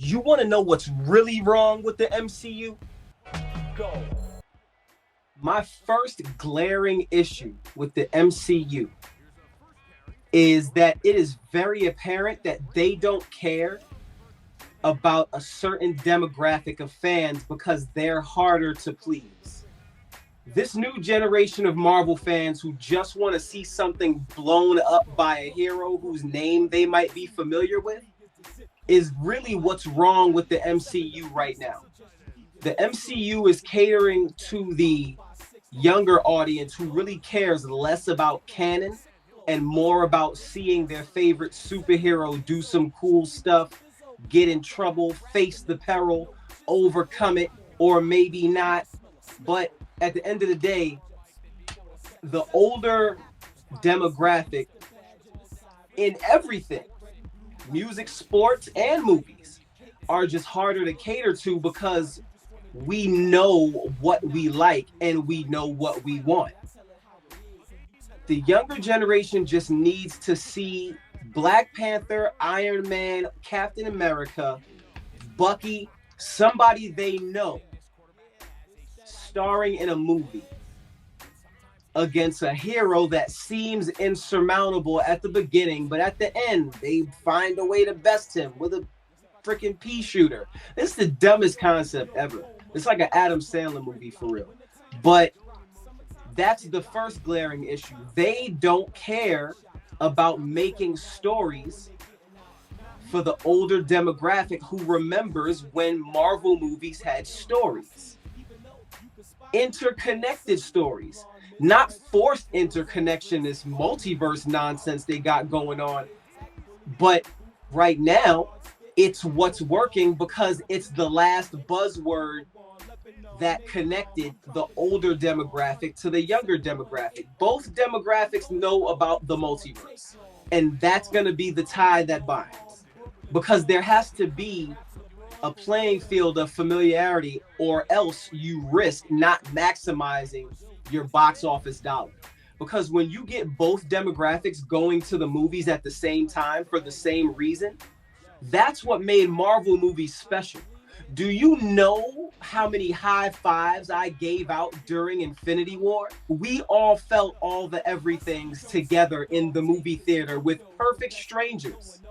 You want to know what's really wrong with the MCU? Go. My first glaring issue with the MCU is that it is very apparent that they don't care about a certain demographic of fans because they're harder to please. This new generation of Marvel fans who just want to see something blown up by a hero whose name they might be familiar with is really what's wrong with the MCU right now. The MCU is catering to the younger audience who really cares less about canon and more about seeing their favorite superhero do some cool stuff, get in trouble, face the peril, overcome it, or maybe not. But at the end of the day, the older demographic in everything, music, sports, and movies, are just harder to cater to because we know what we like and we know what we want. The younger generation just needs to see Black Panther, Iron Man, Captain America, Bucky, somebody they know, starring in a movie against a hero that seems insurmountable at the beginning, but at the end, they find a way to best him with a freaking pea shooter. This is the dumbest concept ever. It's like an Adam Sandler movie for real. But that's the first glaring issue. They don't care about making stories for the older demographic who remembers when Marvel movies had stories. Interconnected stories, not forced interconnection, this multiverse nonsense they got going on. But right now, it's what's working because it's the last buzzword that connected the older demographic to the younger demographic. Both demographics know about the multiverse, and that's going to be the tie that binds, because there has to be a playing field of familiarity, or else you risk not maximizing your box office dollar. Because when you get both demographics going to the movies at the same time for the same reason, that's what made Marvel movies special. Do you know how many high fives I gave out during Infinity War? We all felt all the everythings together in the movie theater with perfect strangers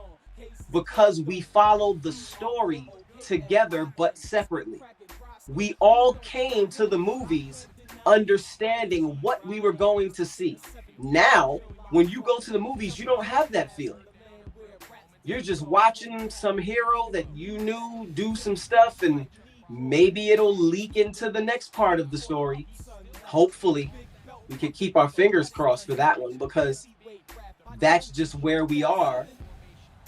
because we followed the story together but separately. We all came to the movies understanding what we were going to see. Now, when you go to the movies, you don't have that feeling. You're just watching some hero that you knew do some stuff, and maybe it'll leak into the next part of the story. Hopefully, we can keep our fingers crossed for that one, because that's just where we are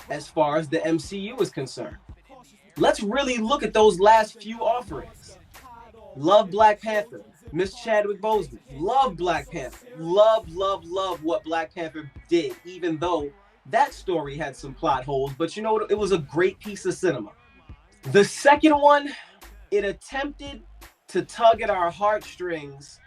as far as the MCU is concerned. Let's really look at those last few offerings. Love Black Panther. Miss Chadwick Boseman. Love Black Panther. Love what Black Panther did, even though that story had some plot holes, but you know what? It was a great piece of cinema. The second one, it attempted to tug at our heartstrings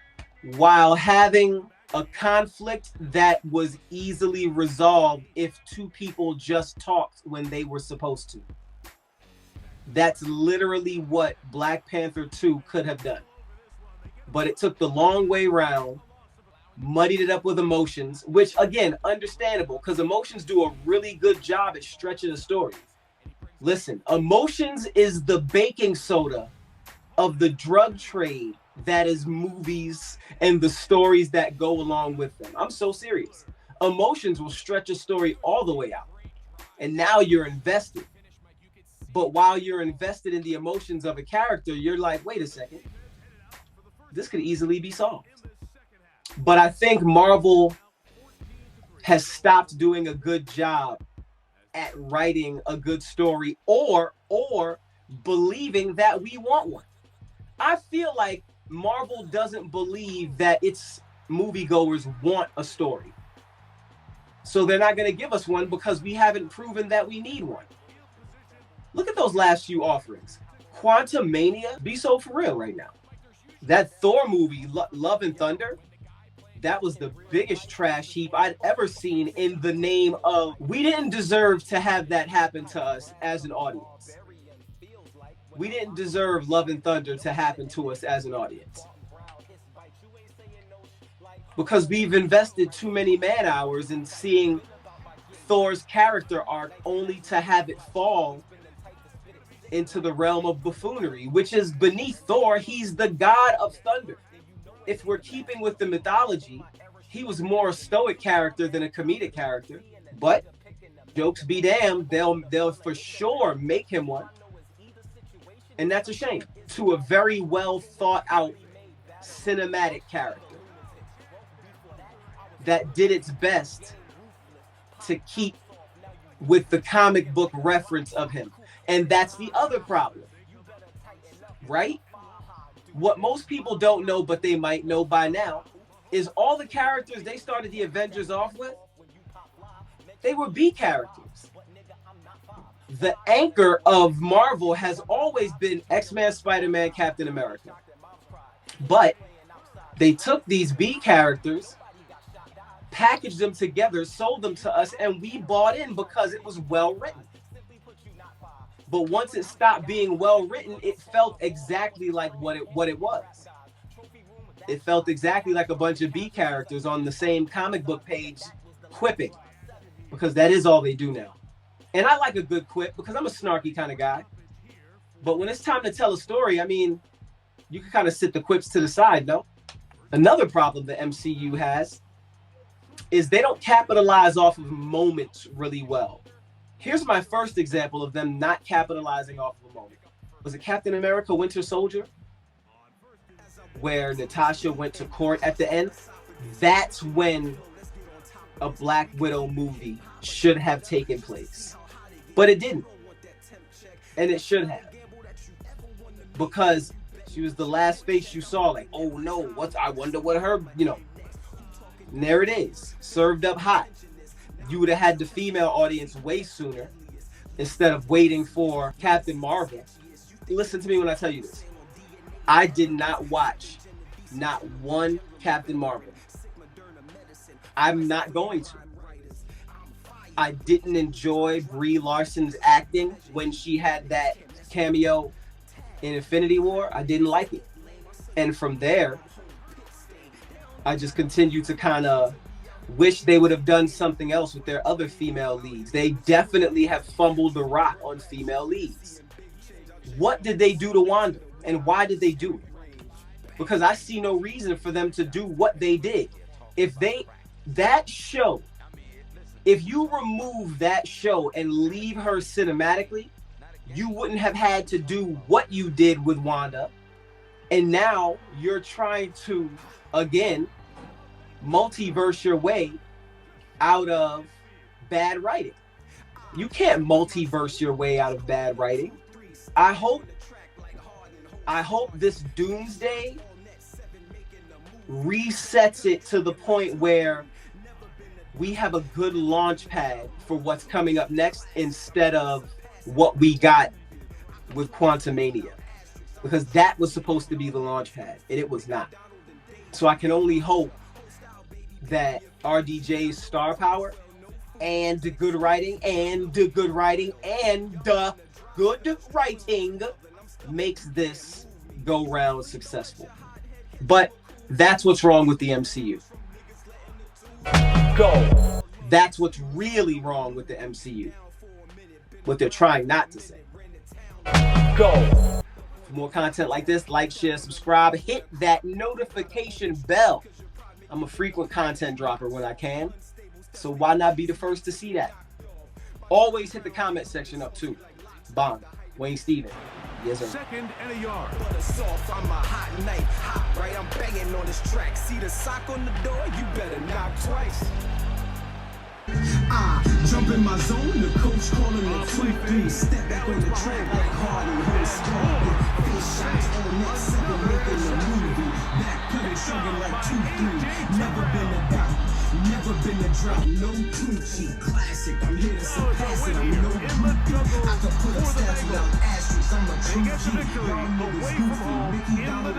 while having a conflict that was easily resolved if two people just talked when they were supposed to. That's literally what Black Panther 2 could have done. But it took the long way round, muddied it up with emotions, which, again, understandable, because emotions do a really good job at stretching a story. Listen, emotions is the baking soda of the drug trade that is movies and the stories that go along with them. I'm so serious. Emotions will stretch a story all the way out. And now you're invested. But while you're invested in the emotions of a character, you're like, wait a second. This could easily be solved. But I think Marvel has stopped doing a good job at writing a good story or believing that we want one. I feel like Marvel doesn't believe that its moviegoers want a story. So they're not going to give us one because we haven't proven that we need one. Look at those last few offerings. Quantumania, be so for real right now. That Thor movie, Love and Thunder, that was the biggest trash heap I'd ever seen in the name of, we didn't deserve to have that happen to us as an audience. we didn't deserve Love and Thunder to happen to us as an audience. Because we've invested too many man hours in seeing Thor's character arc only to have it fall into the realm of buffoonery, which is beneath Thor. He's the god of thunder. If we're keeping with the mythology, he was more a stoic character than a comedic character. But jokes be damned, they'll for sure make him one. And that's a shame to a very well thought out cinematic character that did its best to keep with the comic book reference of him. And that's the other problem, right? What most people don't know, but they might know by now, is all the characters they started the Avengers off with, they were B characters. The anchor of Marvel has always been X-Men, Spider-Man, Captain America. But they took these B characters, packaged them together, sold them to us, and we bought in because it was well written. But once it stopped being well written, it felt exactly like what it was. It felt exactly like a bunch of B characters on the same comic book page quipping, because that is all they do now. And I like a good quip because I'm a snarky kind of guy. But when it's time to tell a story, I mean, you can kind of sit the quips to the side, no? Another problem the MCU has is they don't capitalize off of moments really well. Here's my first example of them not capitalizing off of a moment. Was it Captain America Winter Soldier? Where Natasha went to court at the end? That's when a Black Widow movie should have taken place. But it didn't. And it should have. Because she was the last face you saw, like, oh no, I wonder what her, And there it is, served up hot. You would have had the female audience way sooner instead of waiting for Captain Marvel. Listen to me when I tell you this. I did not watch not one Captain Marvel. I'm not going to. I didn't enjoy Brie Larson's acting when she had that cameo in Infinity War. I didn't like it. And from there, I just continued to kind of wish they would have done something else with their other female leads. They definitely have fumbled the rock on female leads. What did they do to Wanda? And why did they do it? Because I see no reason for them to do what they did. If you remove that show and leave her cinematically, you wouldn't have had to do what you did with Wanda. And now you're trying to, again, multiverse your way out of bad writing. You can't multiverse your way out of bad writing. I hope this Doomsday resets it to the point where we have a good launch pad for what's coming up next instead of what we got with Quantumania, because that was supposed to be the launch pad and it was not. So I can only hope that RDJ's star power and the good writing makes this go round successful. But that's what's wrong with the MCU. That's what's really wrong with the MCU. What they're trying not to say. For more content like this, like, share, subscribe, hit that notification bell. I'm a frequent content dropper when I can, so why not be the first to see that? Always hit the comment section up too. Bond, Wayne Steven. Yes, sir. Second and a yard. I'm a hot night, hot, right? I'm banging on this track. See the sock on the door? You better knock twice. I jump in my zone, the coach calling it 2-3. Step back on the track like Hardy, whole squad. Face shots on that 7, making a movie. Back putting chugging like 2-3. Never been a doubt, never been a drought. No Gucci, classic. I'm here to surpass it. I'm no groupie. I could put up stats without asterisks. I'm a true G. Y'all niggas goofy. Mickey Dollar.